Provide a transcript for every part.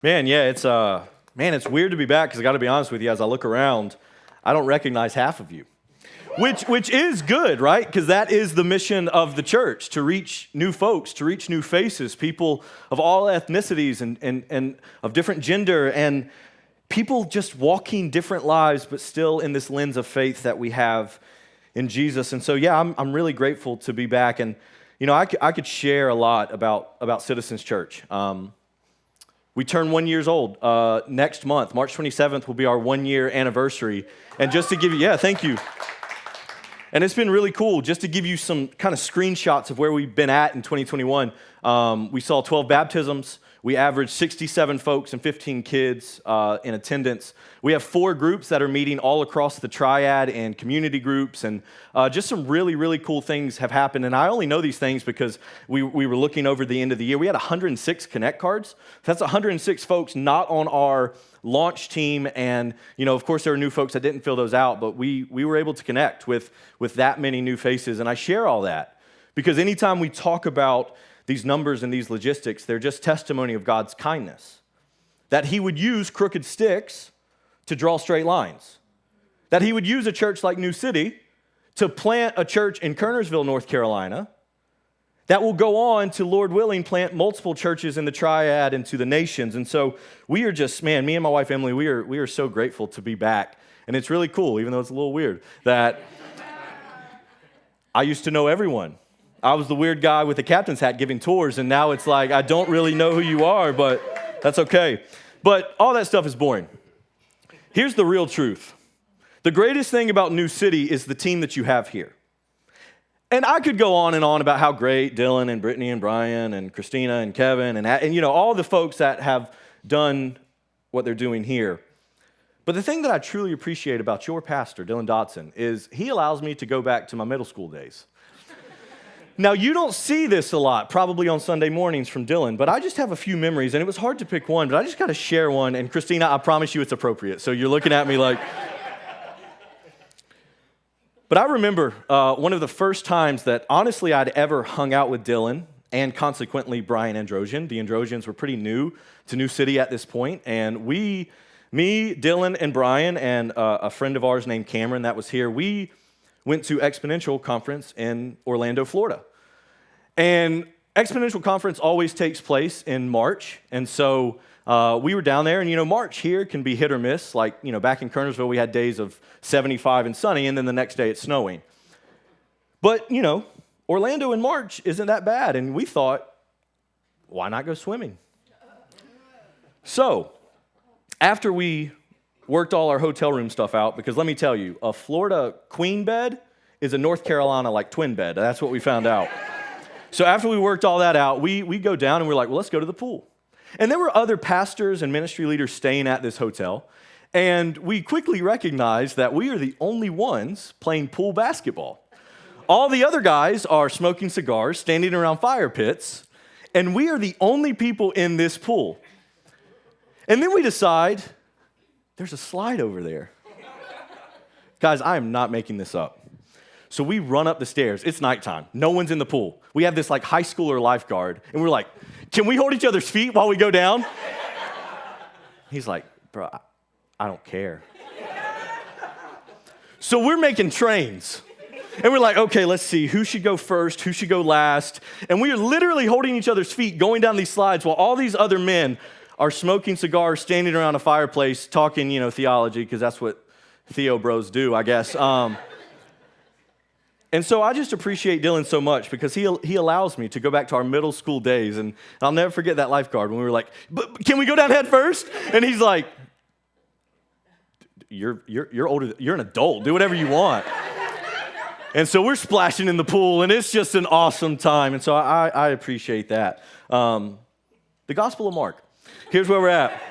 Man, yeah, it's weird to be back because I got to be honest with you. As I look around, I don't recognize half of you, which is good, right? Because that is the mission of the church, to reach new folks, to reach new faces, people of all ethnicities and of different gender, and people just walking different lives, but still in this lens of faith that we have in Jesus. And so, yeah, I'm really grateful to be back, and I could share a lot about Citizens Church. We turn 1 year old next month. March 27th will be our 1 year anniversary. And just to give you, thank you. And it's been really cool just to give you some kind of screenshots of where we've been at in 2021. We saw 12 baptisms. We averaged 67 folks and 15 kids in attendance. We have 4 groups that are meeting all across the triad and community groups, and just some really, really cool things have happened. And I only know these things because we were looking over the end of the year. We had 106 Connect cards. That's 106 folks not on our launch team, and of course there were new folks that didn't fill those out, but we were able to connect with that many new faces. And I share all that because anytime we talk about these numbers and these logistics, they're just testimony of God's kindness. That He would use crooked sticks to draw straight lines. That He would use a church like New City to plant a church in Kernersville, North Carolina, that will go on to, Lord willing, plant multiple churches in the triad and to the nations. And so we are just, me and my wife Emily, we are so grateful to be back. And it's really cool, even though it's a little weird, that I used to know everyone. I was the weird guy with the captain's hat giving tours, and now it's like I don't really know who you are, but that's okay. But all that stuff is boring. Here's the real truth. The greatest thing about New City is the team that you have here. And I could go on and on about how great Dylan and Brittany and Brian and Christina and Kevin and all the folks that have done what they're doing here. But the thing that I truly appreciate about your pastor, Dylan Dotson, is he allows me to go back to my middle school days. Now, you don't see this a lot, probably on Sunday mornings from Dylan, but I just have a few memories, and it was hard to pick one, but I just got to share one, and Christina, I promise you it's appropriate, so you're looking at me like... But I remember one of the first times that, honestly, I'd ever hung out with Dylan, and consequently Brian Androsian. The Androsians were pretty new to New City at this point, and me, Dylan, and Brian, and a friend of ours named Cameron that was here, we went to Exponential Conference in Orlando, Florida. And Exponential Conference always takes place in March, and so we were down there, and March here can be hit or miss. Like, back in Kernersville, we had days of 75 and sunny, and then the next day it's snowing. But, Orlando in March isn't that bad, and we thought, why not go swimming? So, after we worked all our hotel room stuff out, because let me tell you, a Florida queen bed is a North Carolina twin bed. That's what we found out. So after we worked all that out, we go down and we're like, well, let's go to the pool. And there were other pastors and ministry leaders staying at this hotel, and we quickly recognized that we are the only ones playing pool basketball. All the other guys are smoking cigars, standing around fire pits, and we are the only people in this pool. And then we decide, there's a slide over there. Guys, I am not making this up. So we run up the stairs. It's nighttime. No one's in the pool. We have this high schooler lifeguard, and we're like, can we hold each other's feet while we go down? He's like, bro, I don't care. So we're making trains. And we're like, okay, let's see, who should go first, who should go last? And we are literally holding each other's feet going down these slides while all these other men are smoking cigars, standing around a fireplace, talking, theology, because that's what Theo bros do, I guess. And so I just appreciate Dylan so much because he allows me to go back to our middle school days, and I'll never forget that lifeguard when we were like, but can we go down head first? And he's like, you're older, you're an adult, do whatever you want. And so we're splashing in the pool, and it's just an awesome time, and so I appreciate that. The Gospel of Mark, here's where we're at.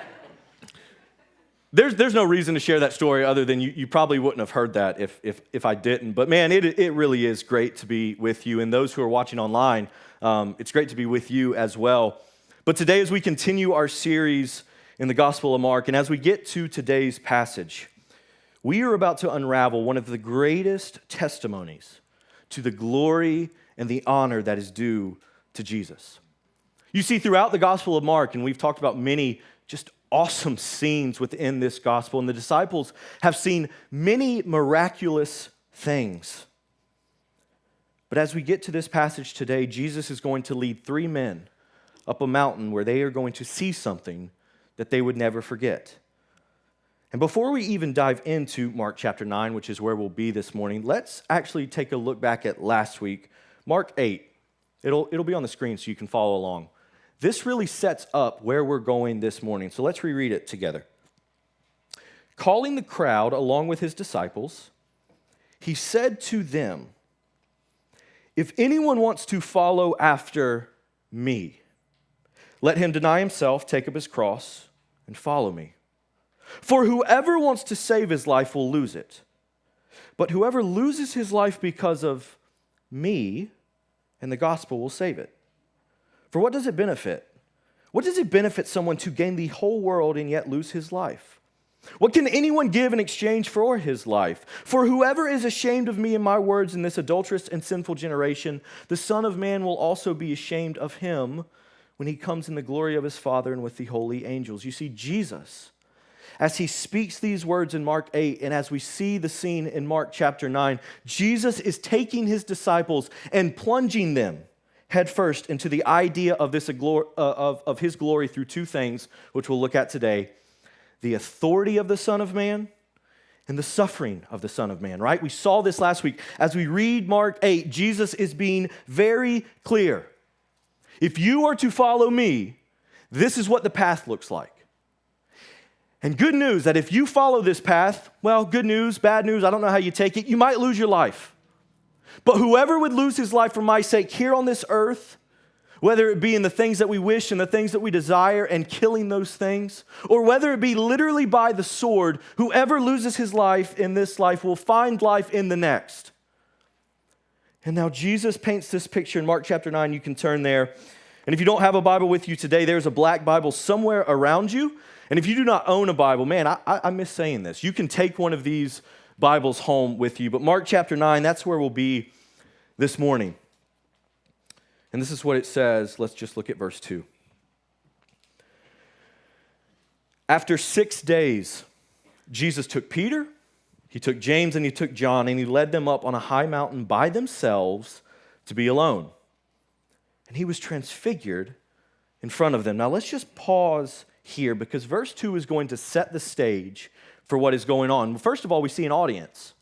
There's no reason to share that story other than you probably wouldn't have heard that if I didn't. But man, it really is great to be with you. And those who are watching online, it's great to be with you as well. But today, as we continue our series in the Gospel of Mark, and as we get to today's passage, we are about to unravel one of the greatest testimonies to the glory and the honor that is due to Jesus. You see, throughout the Gospel of Mark, and we've talked about many just awesome scenes within this gospel, and the disciples have seen many miraculous things. But as we get to this passage today, Jesus is going to lead 3 men up a mountain where they are going to see something that they would never forget. And before we even dive into Mark chapter 9, which is where we'll be this morning, let's actually take a look back at last week, Mark 8. It'll be on the screen so you can follow along. This really sets up where we're going this morning, so let's reread it together. Calling the crowd along with his disciples, he said to them, "If anyone wants to follow after me, let him deny himself, take up his cross, and follow me. For whoever wants to save his life will lose it. But whoever loses his life because of me and the gospel will save it. For what does it benefit? What does it benefit someone to gain the whole world and yet lose his life? What can anyone give in exchange for his life? For whoever is ashamed of me and my words in this adulterous and sinful generation, the Son of Man will also be ashamed of him when he comes in the glory of his Father and with the holy angels." You see, Jesus, as he speaks these words in Mark 8, and as we see the scene in Mark chapter 9, Jesus is taking his disciples and plunging them headfirst into the idea of his glory through 2 things, which we'll look at today: the authority of the Son of Man and the suffering of the Son of Man, right? We saw this last week. As we read Mark 8, Jesus is being very clear. If you are to follow me, this is what the path looks like. And good news that if you follow this path, well, good news, bad news, I don't know how you take it, you might lose your life. But whoever would lose his life for my sake here on this earth, whether it be in the things that we wish and the things that we desire and killing those things, or whether it be literally by the sword, whoever loses his life in this life will find life in the next. And now Jesus paints this picture in Mark chapter 9. You can turn there. And if you don't have a Bible with you today, there's a black Bible somewhere around you. And if you do not own a Bible, man, I miss saying this. You can take one of these Bibles home with you. But Mark chapter 9, that's where we'll be this morning. And this is what it says. Let's just look at verse 2. After 6 days, Jesus took Peter, he took James, and he took John, and he led them up on a high mountain by themselves to be alone. And he was transfigured in front of them. Now let's just pause here because verse 2 is going to set the stage for what is going on. First of all, we see an audience.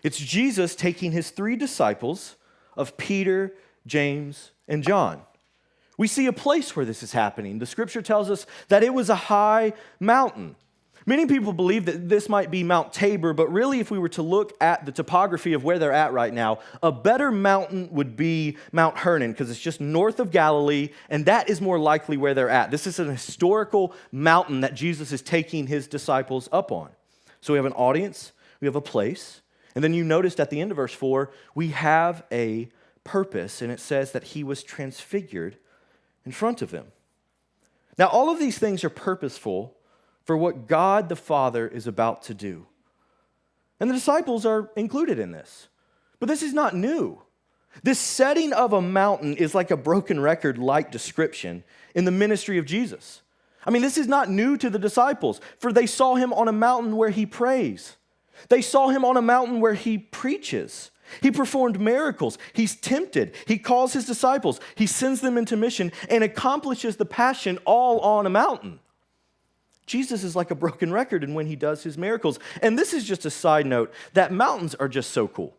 It's Jesus taking his 3 disciples of Peter, James, and John. We see a place where this is happening. The scripture tells us that it was a high mountain. Many people believe that this might be Mount Tabor, but really if we were to look at the topography of where they're at right now, a better mountain would be Mount Hermon because it's just north of Galilee, and that is more likely where they're at. This is an historical mountain that Jesus is taking his disciples up on. So we have an audience, we have a place, and then you noticed at the end of verse 4, we have a purpose, and it says that he was transfigured in front of them. Now all of these things are purposeful for what God the Father is about to do. And the disciples are included in this. But this is not new. This setting of a mountain is like a broken record-like description in the ministry of Jesus. I mean, this is not new to the disciples, for they saw him on a mountain where he prays. They saw him on a mountain where he preaches. He performed miracles. He's tempted. He calls his disciples. He sends them into mission and accomplishes the passion all on a mountain. Jesus is like a broken record in when he does his miracles. And this is just a side note, that mountains are just so cool.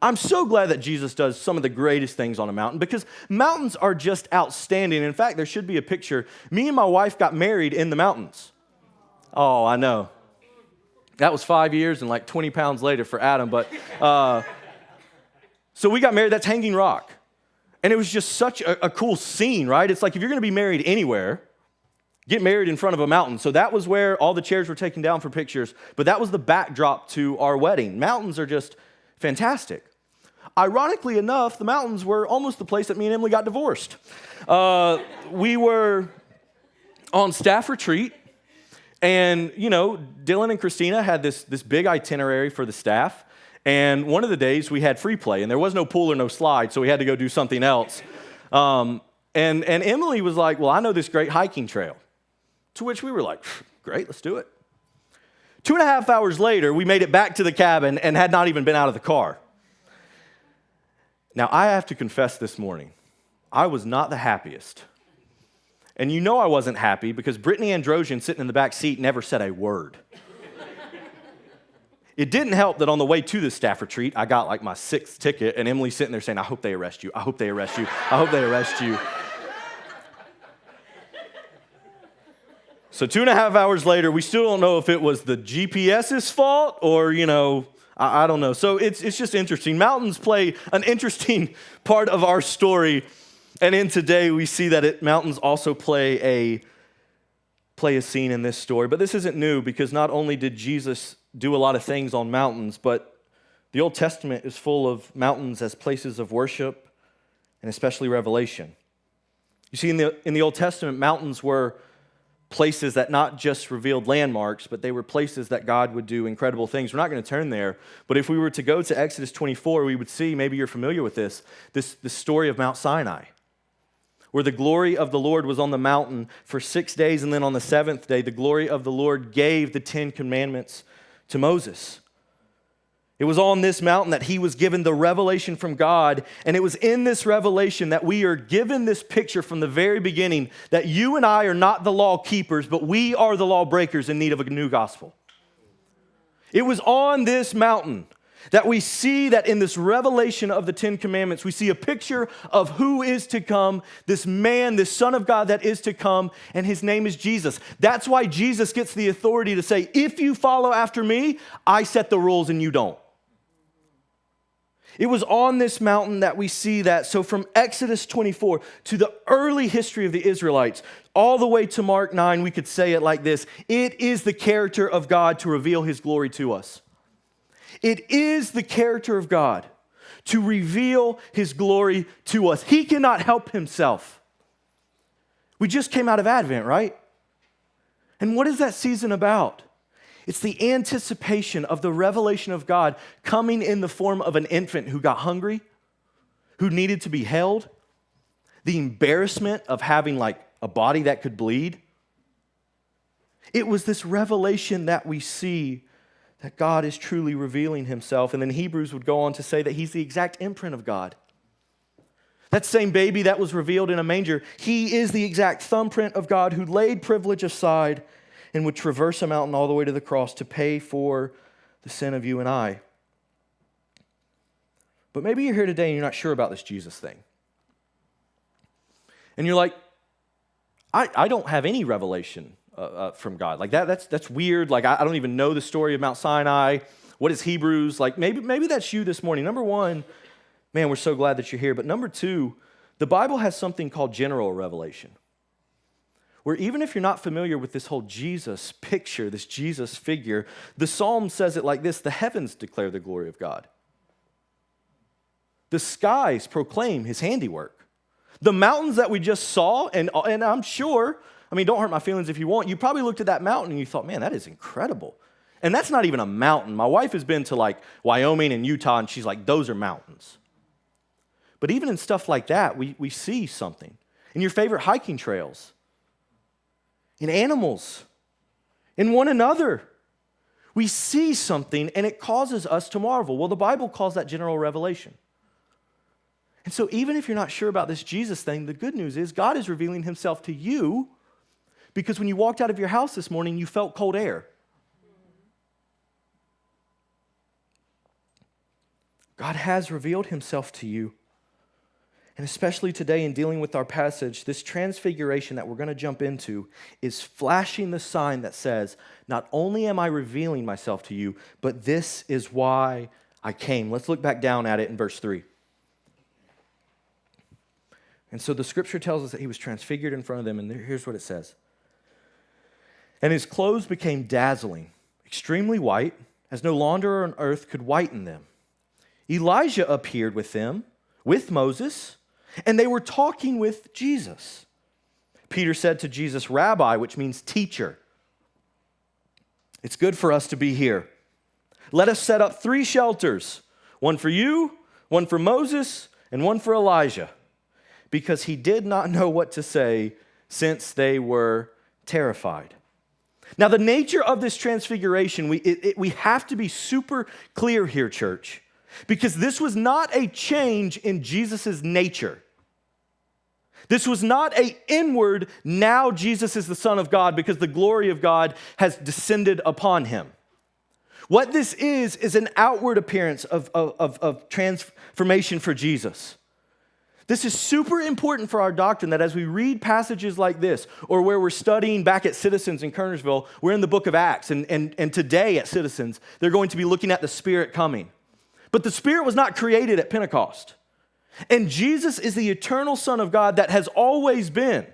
I'm so glad that Jesus does some of the greatest things on a mountain because mountains are just outstanding. In fact, there should be a picture. Me and my wife got married in the mountains. Oh, I know. That was 5 years and like 20 pounds later for Adam. But so we got married. That's Hanging Rock. And it was just such a cool scene, right? It's like if you're going to be married anywhere, get married in front of a mountain. So that was where all the chairs were taken down for pictures, but that was the backdrop to our wedding. Mountains are just fantastic. Ironically enough, the mountains were almost the place that me and Emily got divorced. We were on staff retreat, and Dylan and Christina had this big itinerary for the staff, and one of the days we had free play, and there was no pool or no slide, so we had to go do something else. And Emily was like, well, I know this great hiking trail. To which we were like, great, let's do it. 2.5 hours later, we made it back to the cabin and had not even been out of the car. Now, I have to confess this morning, I was not the happiest. And you know I wasn't happy because Brittany Androsian sitting in the back seat never said a word. It didn't help that on the way to the staff retreat, I got like my 6th ticket, and Emily's sitting there saying, I hope they arrest you. I hope they arrest you. I hope they arrest you. So 2.5 hours later, we still don't know if it was the GPS's fault or, I don't know. So it's just interesting. Mountains play an interesting part of our story. And in today, we see that mountains also play a scene in this story. But this isn't new because not only did Jesus do a lot of things on mountains, but the Old Testament is full of mountains as places of worship and especially revelation. You see, in the Old Testament, mountains were places that not just revealed landmarks, but they were places that God would do incredible things. We're not going to turn there, but if we were to go to Exodus 24, we would see, maybe you're familiar with this story of Mount Sinai, where the glory of the Lord was on the mountain for 6 days, and then on the 7th day, the glory of the Lord gave the 10 commandments to Moses. It was on this mountain that he was given the revelation from God, and it was in this revelation that we are given this picture from the very beginning that you and I are not the law keepers, but we are the law breakers in need of a new gospel. It was on this mountain that we see that in this revelation of the 10 commandments, we see a picture of who is to come, this man, this Son of God that is to come, and his name is Jesus. That's why Jesus gets the authority to say, if you follow after me, I set the rules and you don't. It was on this mountain that we see that. So from Exodus 24 to the early history of the Israelites, all the way to Mark 9, we could say it like this. It is the character of God to reveal his glory to us. It is the character of God to reveal his glory to us. He cannot help himself. We just came out of Advent, right? And what is that season about? It's the anticipation of the revelation of God coming in the form of an infant who got hungry, who needed to be held, the embarrassment of having like a body that could bleed. It was this revelation that we see that God is truly revealing himself. And then Hebrews would go on to say that he's the exact imprint of God. That same baby that was revealed in a manger, he is the exact thumbprint of God who laid privilege aside and would traverse a mountain all the way to the cross to pay for the sin of you and I. But maybe you're here today and you're not sure about this Jesus thing. And you're like, I don't have any revelation from God. Like that's weird. Like I don't even know the story of Mount Sinai. What is Hebrews? Like maybe that's you this morning. Number one, man, we're so glad that you're here. But number two, the Bible has something called general revelation, where even if you're not familiar with this whole Jesus picture, this Jesus figure, the Psalm says it like this: the heavens declare the glory of God. The skies proclaim his handiwork. The mountains that we just saw, and I'm sure, don't hurt my feelings if you want, you probably looked at that mountain and you thought, man, that is incredible. And that's not even a mountain. My wife has been to like Wyoming and Utah, and she's like, those are mountains. But even in stuff like that, we see something. In your favorite hiking trails, in animals, in one another, we see something and it causes us to marvel. Well, the Bible calls that general revelation. And so even if you're not sure about this Jesus thing, the good news is God is revealing himself to you, because when you walked out of your house this morning, you felt cold air. God has revealed himself to you. And especially today in dealing with our passage, this transfiguration that we're going to jump into is flashing the sign that says, not only am I revealing myself to you, but this is why I came. Let's look back down at it in verse 3. And so the scripture tells us that he was transfigured in front of them, and here's what it says. And his clothes became dazzling, extremely white, as no launder on earth could whiten them. Elijah appeared with them, with Moses, and they were talking with Jesus. Peter said to Jesus, Rabbi, which means teacher, it's good for us to be here. Let us set up 3 shelters, one for you, one for Moses, and one for Elijah, because he did not know what to say since they were terrified. Now, the nature of this transfiguration, we have to be super clear here, church, because this was not a change in Jesus' nature. This was not an inward, now Jesus is the Son of God because the glory of God has descended upon him. What this is an outward appearance of transformation for Jesus. This is super important for our doctrine that as we read passages like this, or where we're studying back at Citizens in Kernersville, we're in the book of Acts, and today at Citizens, they're going to be looking at the Spirit coming. But the Spirit was not created at Pentecost. And Jesus is the eternal Son of God that has always been.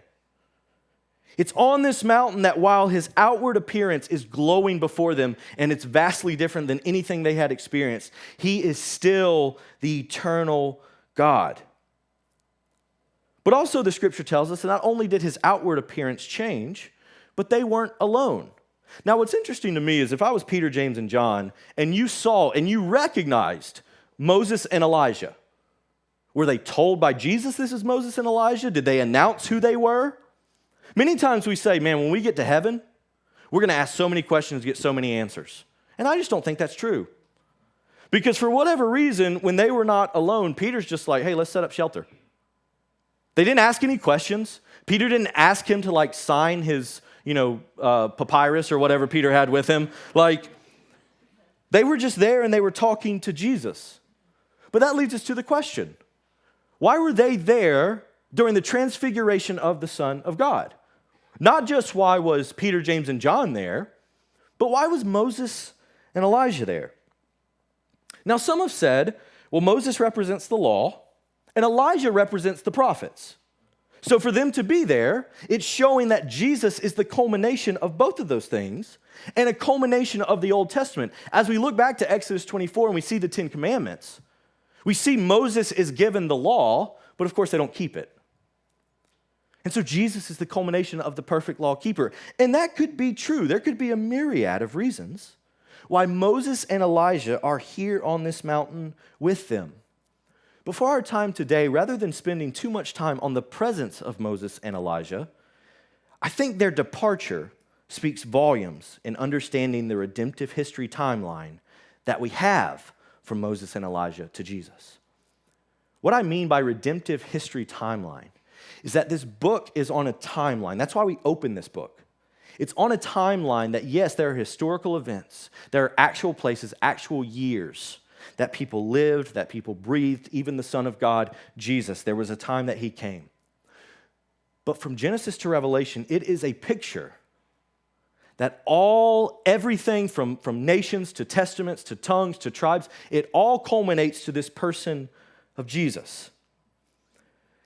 It's on this mountain that while his outward appearance is glowing before them, and it's vastly different than anything they had experienced, he is still the eternal God. But also the scripture tells us that not only did his outward appearance change, but they weren't alone. Now what's interesting to me is if I was Peter, James, and John, and you saw and you recognized Moses and Elijah, were they told by Jesus this is Moses and Elijah? Did they announce who they were? Many times we say, man, when we get to heaven, we're going to ask so many questions, get so many answers. And I just don't think that's true. Because for whatever reason, when they were not alone, Peter's just like, hey, let's set up shelter. They didn't ask any questions. Peter didn't ask him to sign his, papyrus or whatever Peter had with him. They were just there and they were talking to Jesus. But that leads us to the question. Why were they there during the transfiguration of the Son of God? Not just why was Peter, James, and John there, but why was Moses and Elijah there? Now, some have said, well, Moses represents the law, and Elijah represents the prophets. So for them to be there, it's showing that Jesus is the culmination of both of those things and a culmination of the Old Testament. As we look back to Exodus 24 and we see the 10 Commandments, we see Moses is given the law, but of course they don't keep it. And so Jesus is the culmination of the perfect law keeper. And that could be true. There could be a myriad of reasons why Moses and Elijah are here on this mountain with them. But for our time today, rather than spending too much time on the presence of Moses and Elijah, I think their departure speaks volumes in understanding the redemptive history timeline that we have from Moses and Elijah to Jesus. What I mean by redemptive history timeline is that this book is on a timeline. That's why we open this book. It's on a timeline that, yes, there are historical events, there are actual places, actual years that people lived, that people breathed, even the Son of God, Jesus. There was a time that he came. But from Genesis to Revelation, it is a picture that everything from nations to testaments to tongues to tribes, it all culminates to this person of Jesus.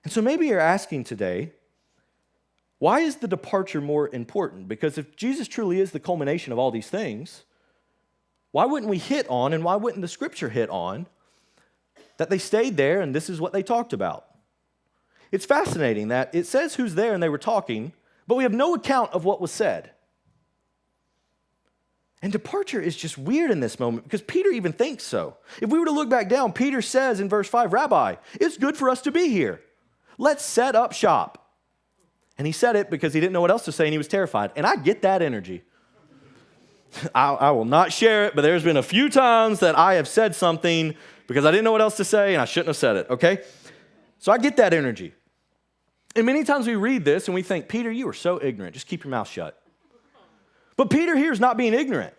And so maybe you're asking today, why is the departure more important? Because if Jesus truly is the culmination of all these things, why wouldn't we hit on, and why wouldn't the scripture hit on, that they stayed there and this is what they talked about? It's fascinating that it says who's there and they were talking, but we have no account of what was said. And departure is just weird in this moment because Peter even thinks so. If we were to look back down, Peter says in verse 5, Rabbi, it's good for us to be here. Let's set up shop. And he said it because he didn't know what else to say and he was terrified. And I get that energy. I will not share it, but there's been a few times that I have said something because I didn't know what else to say and I shouldn't have said it, okay? So I get that energy. And many times we read this and we think, Peter, you are so ignorant. Just keep your mouth shut. But Peter here is not being ignorant.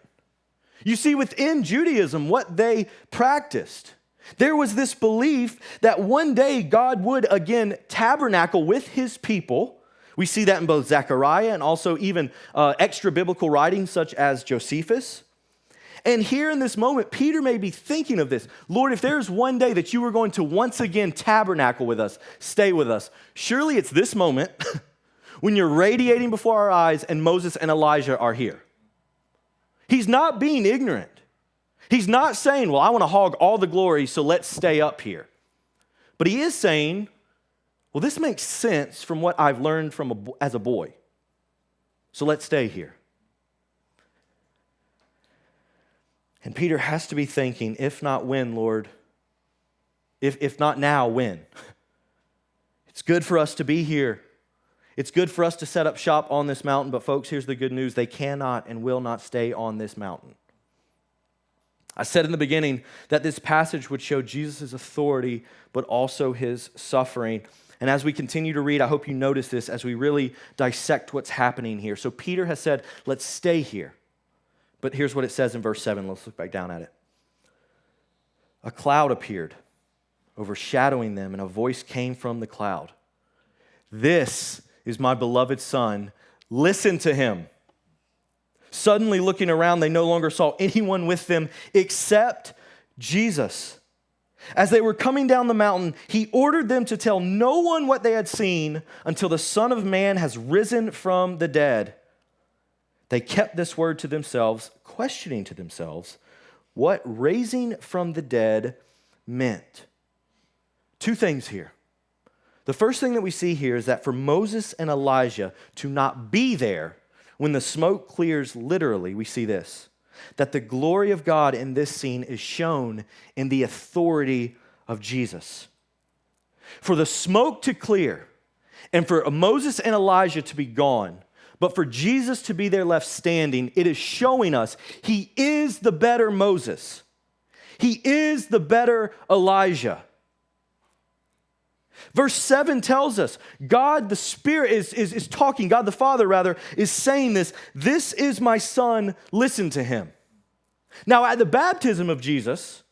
You see, within Judaism, what they practiced, there was this belief that one day God would again tabernacle with his people. We see that in both Zechariah and also even extra biblical writings such as Josephus. And here in this moment, Peter may be thinking of this. Lord, if there's one day that you are going to once again tabernacle with us, stay with us, surely it's this moment when you're radiating before our eyes and Moses and Elijah are here. He's not being ignorant. He's not saying, well, I want to hog all the glory, so let's stay up here. But he is saying, well, this makes sense from what I've learned as a boy. So let's stay here. And Peter has to be thinking, if not when, Lord? If not now, when? It's good for us to be here. It's good for us to set up shop on this mountain, but folks, here's the good news. They cannot and will not stay on this mountain. I said in the beginning that this passage would show Jesus' authority, but also his suffering. And as we continue to read, I hope you notice this as we really dissect what's happening here. So Peter has said, let's stay here. But here's what it says in verse 7. Let's look back down at it. A cloud appeared, overshadowing them, and a voice came from the cloud. This is my beloved Son. Listen to him. Suddenly looking around, they no longer saw anyone with them except Jesus. As they were coming down the mountain, he ordered them to tell no one what they had seen until the Son of Man has risen from the dead. They kept this word to themselves, questioning to themselves what raising from the dead meant. Two things here. The first thing that we see here is that for Moses and Elijah to not be there when the smoke clears, literally, we see this, that the glory of God in this scene is shown in the authority of Jesus. For the smoke to clear and for Moses and Elijah to be gone, but for Jesus to be there left standing, it is showing us he is the better Moses. He is the better Elijah. Verse 7 tells us God the Spirit is talking, God the Father rather, is saying this. This is my Son, listen to him. Now at the baptism of Jesus,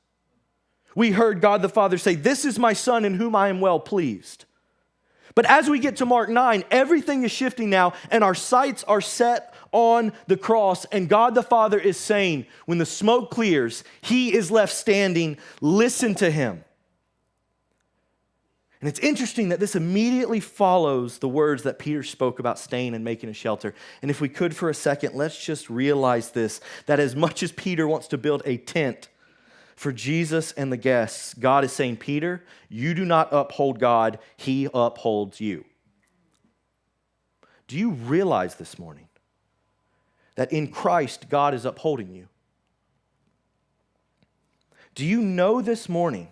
we heard God the Father say, this is my Son in whom I am well pleased. But as we get to Mark 9, everything is shifting now and our sights are set on the cross. And God the Father is saying, when the smoke clears, he is left standing, listen to him. And it's interesting that this immediately follows the words that Peter spoke about staying and making a shelter. And if we could for a second, let's just realize this, that as much as Peter wants to build a tent for Jesus and the guests, God is saying, Peter, you do not uphold God, he upholds you. Do you realize this morning that in Christ, God is upholding you? Do you know this morning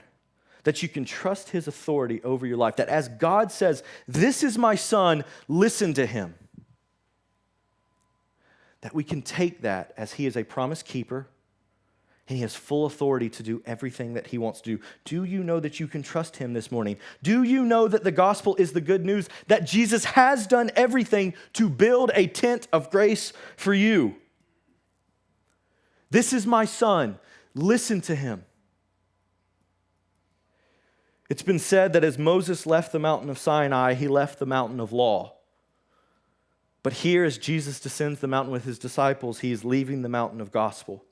that you can trust his authority over your life? That as God says, this is my Son, listen to him. That we can take that as he is a promise keeper and he has full authority to do everything that he wants to do. Do you know that you can trust him this morning? Do you know that the gospel is the good news that Jesus has done everything to build a tent of grace for you? This is my Son, listen to him. It's been said that as Moses left the mountain of Sinai, he left the mountain of law. But here, as Jesus descends the mountain with his disciples, he is leaving the mountain of gospel.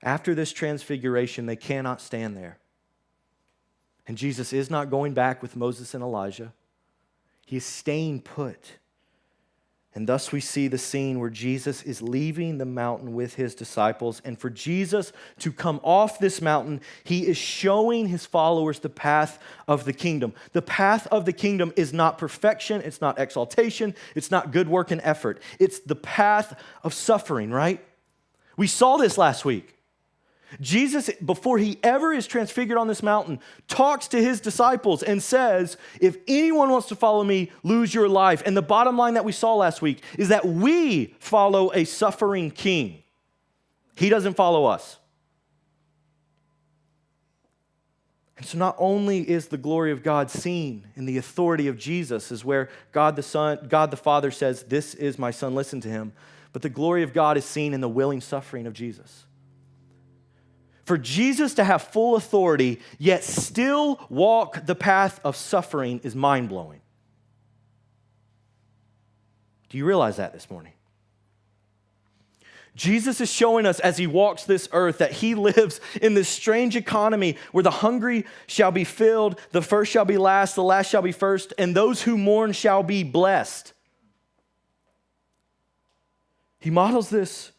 After this transfiguration, they cannot stand there. And Jesus is not going back with Moses and Elijah. He is staying put. And thus we see the scene where Jesus is leaving the mountain with his disciples. And for Jesus to come off this mountain, he is showing his followers the path of the kingdom. The path of the kingdom is not perfection, it's not exaltation, it's not good work and effort. It's the path of suffering, right? We saw this last week. Jesus, before he ever is transfigured on this mountain, talks to his disciples and says, if anyone wants to follow me, lose your life. And the bottom line that we saw last week is that we follow a suffering king. He doesn't follow us. And so not only is the glory of God seen in the authority of Jesus, is where God the Son, God the Father says, this is my Son, listen to him. But the glory of God is seen in the willing suffering of Jesus. For Jesus to have full authority, yet still walk the path of suffering is mind-blowing. Do you realize that this morning? Jesus is showing us as he walks this earth that he lives in this strange economy where the hungry shall be filled, the first shall be last, the last shall be first, and those who mourn shall be blessed. He models this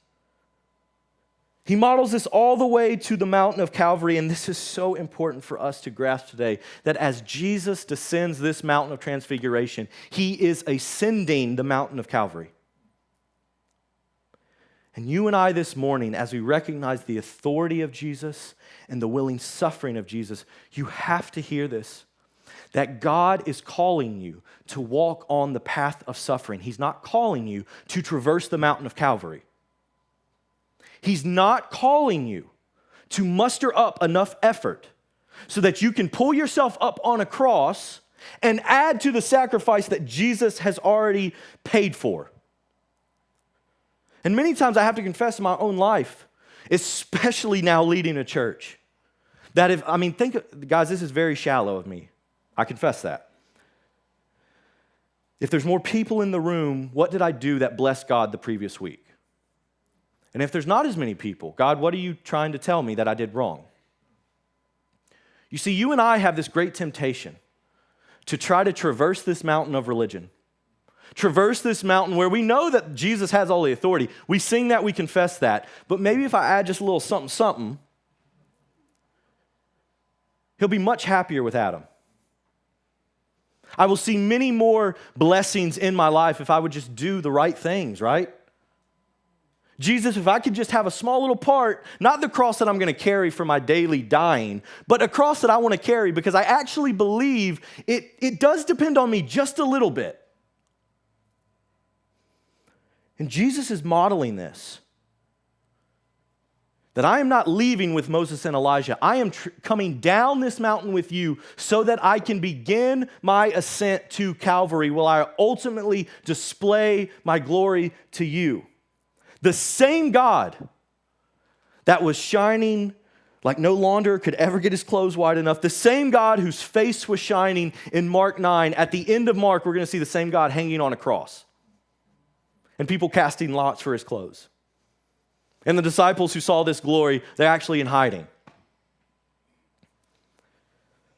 all the way to the mountain of Calvary, and this is so important for us to grasp today, that as Jesus descends this mountain of transfiguration, he is ascending the mountain of Calvary. And you and I this morning, as we recognize the authority of Jesus and the willing suffering of Jesus, you have to hear this, that God is calling you to walk on the path of suffering. He's not calling you to traverse the mountain of Calvary. He's not calling you to muster up enough effort so that you can pull yourself up on a cross and add to the sacrifice that Jesus has already paid for. And many times I have to confess in my own life, especially now leading a church, that guys, this is very shallow of me. I confess that. If there's more people in the room, what did I do that blessed God the previous week? And if there's not as many people, God, what are you trying to tell me that I did wrong? You see, you and I have this great temptation to try to traverse this mountain of religion. Traverse this mountain where we know that Jesus has all the authority. We sing that, we confess that. But maybe if I add just a little something, something, he'll be much happier with Adam. I will see many more blessings in my life if I would just do the right things, right? Jesus, if I could just have a small little part, not the cross that I'm going to carry for my daily dying, but a cross that I want to carry because I actually believe it does depend on me just a little bit. And Jesus is modeling this. That I am not leaving with Moses and Elijah. I am coming down this mountain with you so that I can begin my ascent to Calvary, where I ultimately display my glory to you. The same God that was shining like no launder could ever get his clothes wide enough, the same God whose face was shining in Mark 9, at the end of Mark, we're going to see the same God hanging on a cross and people casting lots for his clothes. And the disciples who saw this glory, they're actually in hiding.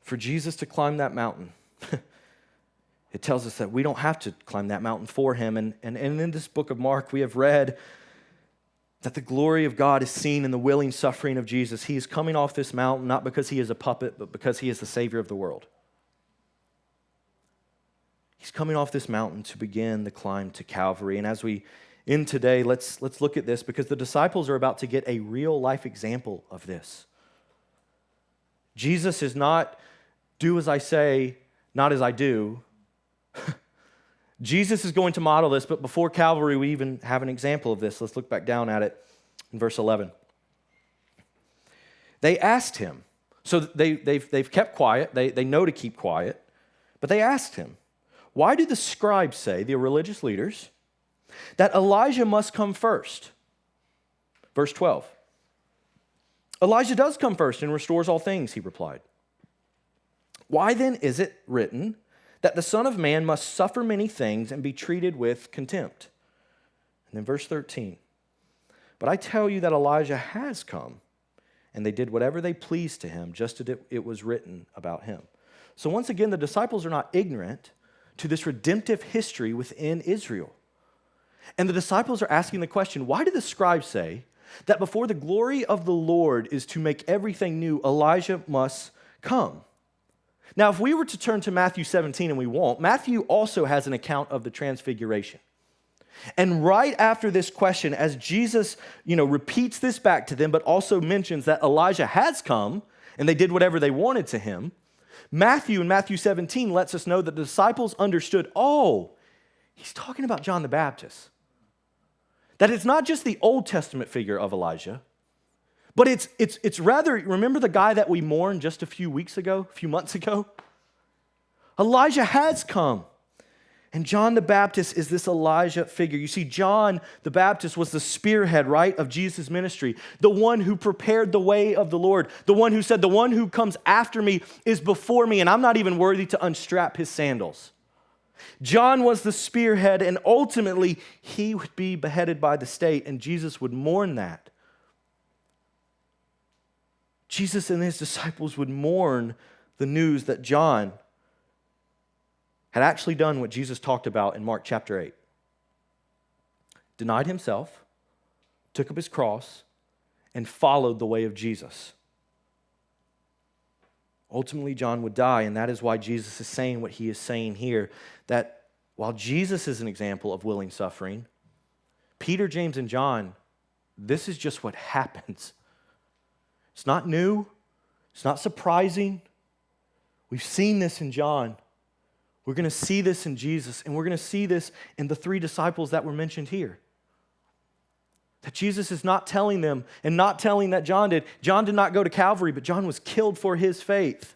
For Jesus to climb that mountain, it tells us that we don't have to climb that mountain for him. And in this book of Mark, we have read that the glory of God is seen in the willing suffering of Jesus. He is coming off this mountain not because he is a puppet, but because he is the Savior of the world. He's coming off this mountain to begin the climb to Calvary. And as we end today, let's look at this because the disciples are about to get a real life example of this. Jesus is not do as I say, not as I do. Jesus is going to model this, but before Calvary, we even have an example of this. Let's look back down at it in verse 11. They asked him, so they've kept quiet, they know to keep quiet, but they asked him, why do the scribes say, the religious leaders, that Elijah must come first? Verse 12. Elijah does come first and restores all things, he replied. Why then is it written that the Son of Man must suffer many things and be treated with contempt? And then verse 13. But I tell you that Elijah has come, and they did whatever they pleased to him, just as it was written about him. So once again, the disciples are not ignorant to this redemptive history within Israel. And the disciples are asking the question, why do the scribes say that before the glory of the Lord is to make everything new, Elijah must come? Now, if we were to turn to Matthew 17, and we won't, Matthew also has an account of the transfiguration. And right after this question, as Jesus, repeats this back to them, but also mentions that Elijah has come, and they did whatever they wanted to him, Matthew in Matthew 17 lets us know that the disciples understood, he's talking about John the Baptist. That it's not just the Old Testament figure of Elijah, but it's rather, remember the guy that we mourned just a few months ago? Elijah has come. And John the Baptist is this Elijah figure. You see, John the Baptist was the spearhead, right, of Jesus' ministry, the one who prepared the way of the Lord, the one who said, the one who comes after me is before me, and I'm not even worthy to unstrap his sandals. John was the spearhead, and ultimately, he would be beheaded by the state, and Jesus would mourn that. Jesus and his disciples would mourn the news that John had actually done what Jesus talked about in Mark chapter 8. Denied himself, took up his cross, and followed the way of Jesus. Ultimately, John would die, and that is why Jesus is saying what he is saying here, that while Jesus is an example of willing suffering, Peter, James, and John, this is just what happens. It's not new. It's not surprising. We've seen this in John. We're going to see this in Jesus, and we're going to see this in the 3 disciples that were mentioned here. That Jesus is not telling them, and not telling that John did. John did not go to Calvary, but John was killed for his faith.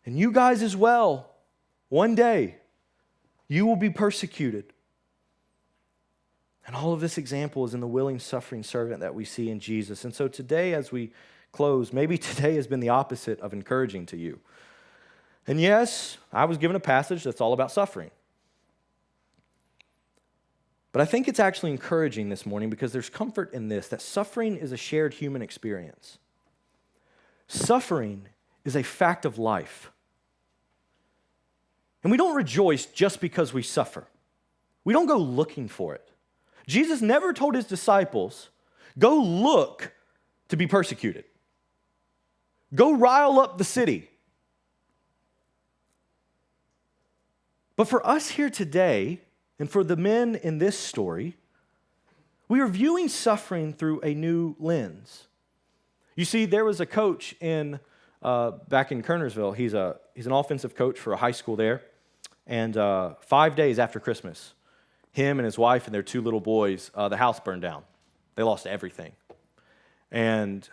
And you guys as well, one day, you will be persecuted. And all of this example is in the willing, suffering servant that we see in Jesus. And so today, as we close, maybe today has been the opposite of encouraging to you. And yes, I was given a passage that's all about suffering. But I think it's actually encouraging this morning because there's comfort in this, that suffering is a shared human experience. Suffering is a fact of life. And we don't rejoice just because we suffer. We don't go looking for it. Jesus never told his disciples, go look to be persecuted. Go rile up the city. But for us here today, and for the men in this story, we are viewing suffering through a new lens. You see, there was a coach back in Kernersville. He's an offensive coach for a high school there. And 5 days after Christmas, him and his wife and their 2 little boys, the house burned down. They lost everything. And,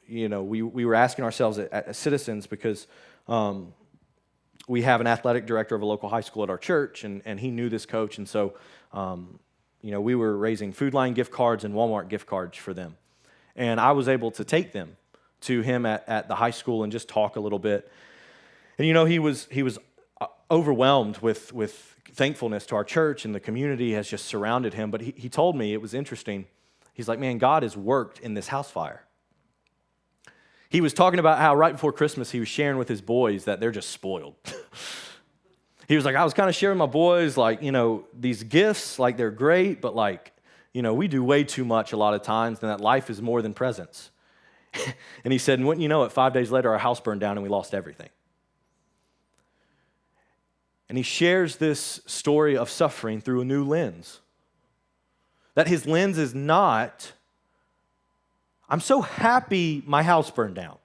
we were asking ourselves as citizens because we have an athletic director of a local high school at our church, and he knew this coach. And so, we were raising Food Line gift cards and Walmart gift cards for them. And I was able to take them to him at the high school and just talk a little bit. And, he was overwhelmed with thankfulness to our church, and the community has just surrounded him. But he told me, it was interesting. He's like, man, God has worked in this house fire. He was talking about how right before Christmas, he was sharing with his boys that they're just spoiled. He was like, I was kind of sharing with my boys, these gifts, they're great, but we do way too much a lot of times, and that life is more than presents. And he said, and wouldn't you know it, 5 days later, our house burned down and we lost everything. And he shares this story of suffering through a new lens. That his lens is not, I'm so happy my house burned down.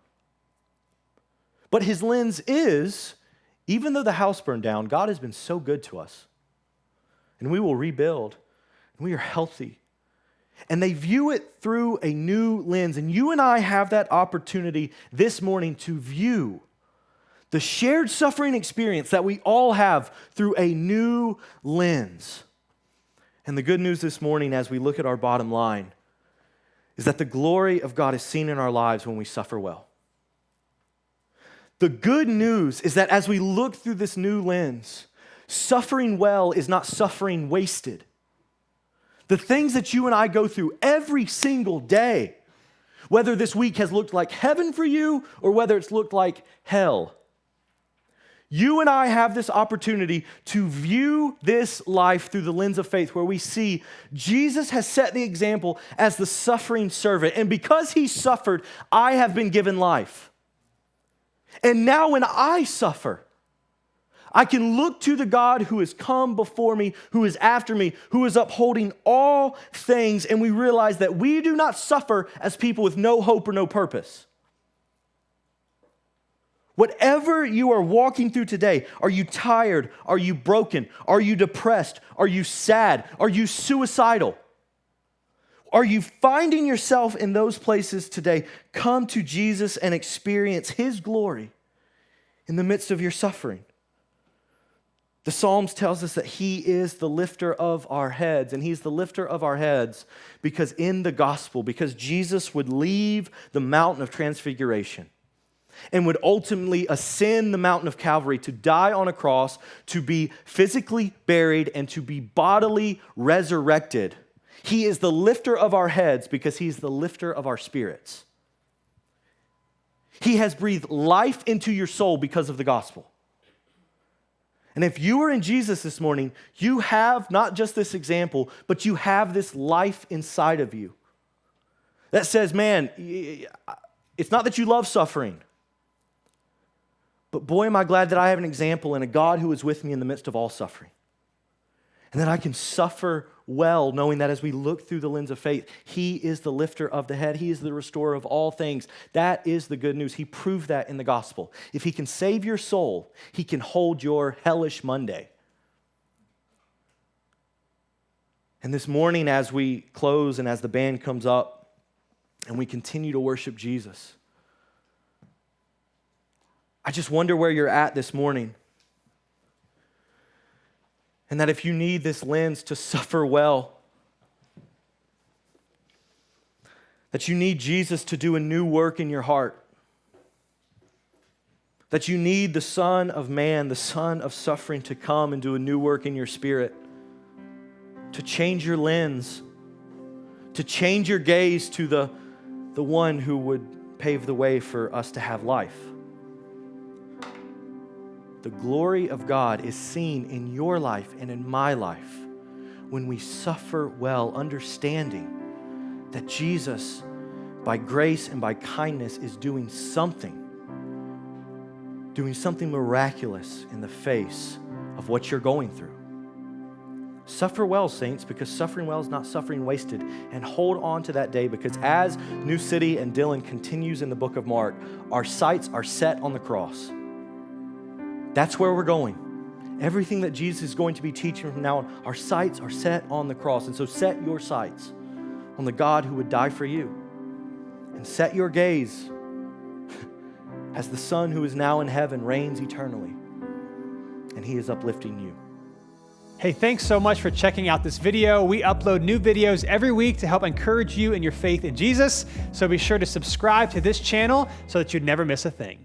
But his lens is, even though the house burned down, God has been so good to us. And we will rebuild. And we are healthy. And they view it through a new lens. And you and I have that opportunity this morning to view the shared suffering experience that we all have through a new lens. And the good news this morning, as we look at our bottom line, is that the glory of God is seen in our lives when we suffer well. The good news is that as we look through this new lens, suffering well is not suffering wasted. The things that you and I go through every single day, whether this week has looked like heaven for you or whether it's looked like hell, you and I have this opportunity to view this life through the lens of faith, where we see Jesus has set the example as the suffering servant. And because he suffered, I have been given life. And now when I suffer, I can look to the God who has come before me, who is after me, who is upholding all things. And we realize that we do not suffer as people with no hope or no purpose. Whatever you are walking through today, are you tired? Are you broken? Are you depressed? Are you sad? Are you suicidal? Are you finding yourself in those places today? Come to Jesus and experience his glory in the midst of your suffering. The Psalms tells us that he is the lifter of our heads, and he's the lifter of our heads because in the gospel, because Jesus would leave the mountain of transfiguration and would ultimately ascend the mountain of Calvary to die on a cross, to be physically buried, and to be bodily resurrected. He is the lifter of our heads because he's the lifter of our spirits. He has breathed life into your soul because of the gospel. And if you are in Jesus this morning, you have not just this example, but you have this life inside of you that says, man, it's not that you love suffering, but boy, am I glad that I have an example in a God who is with me in the midst of all suffering. And that I can suffer well, knowing that as we look through the lens of faith, he is the lifter of the head. He is the restorer of all things. That is the good news. He proved that in the gospel. If he can save your soul, he can hold your hellish Monday. And this morning, as we close and as the band comes up and we continue to worship Jesus, I just wonder where you're at this morning. And that if you need this lens to suffer well, that you need Jesus to do a new work in your heart, that you need the Son of Man, the Son of Suffering, to come and do a new work in your spirit, to change your lens, to change your gaze to the one who would pave the way for us to have life. The glory of God is seen in your life and in my life when we suffer well, understanding that Jesus, by grace and by kindness, is doing something miraculous in the face of what you're going through. Suffer well, saints, because suffering well is not suffering wasted. And hold on to that day, because as New City and Dylan continues in the book of Mark, our sights are set on the cross. That's where we're going. Everything that Jesus is going to be teaching from now on, our sights are set on the cross. And so set your sights on the God who would die for you. And set your gaze as the Son who is now in heaven reigns eternally. And he is uplifting you. Hey, thanks so much for checking out this video. We upload new videos every week to help encourage you in your faith in Jesus. So be sure to subscribe to this channel so that you never miss a thing.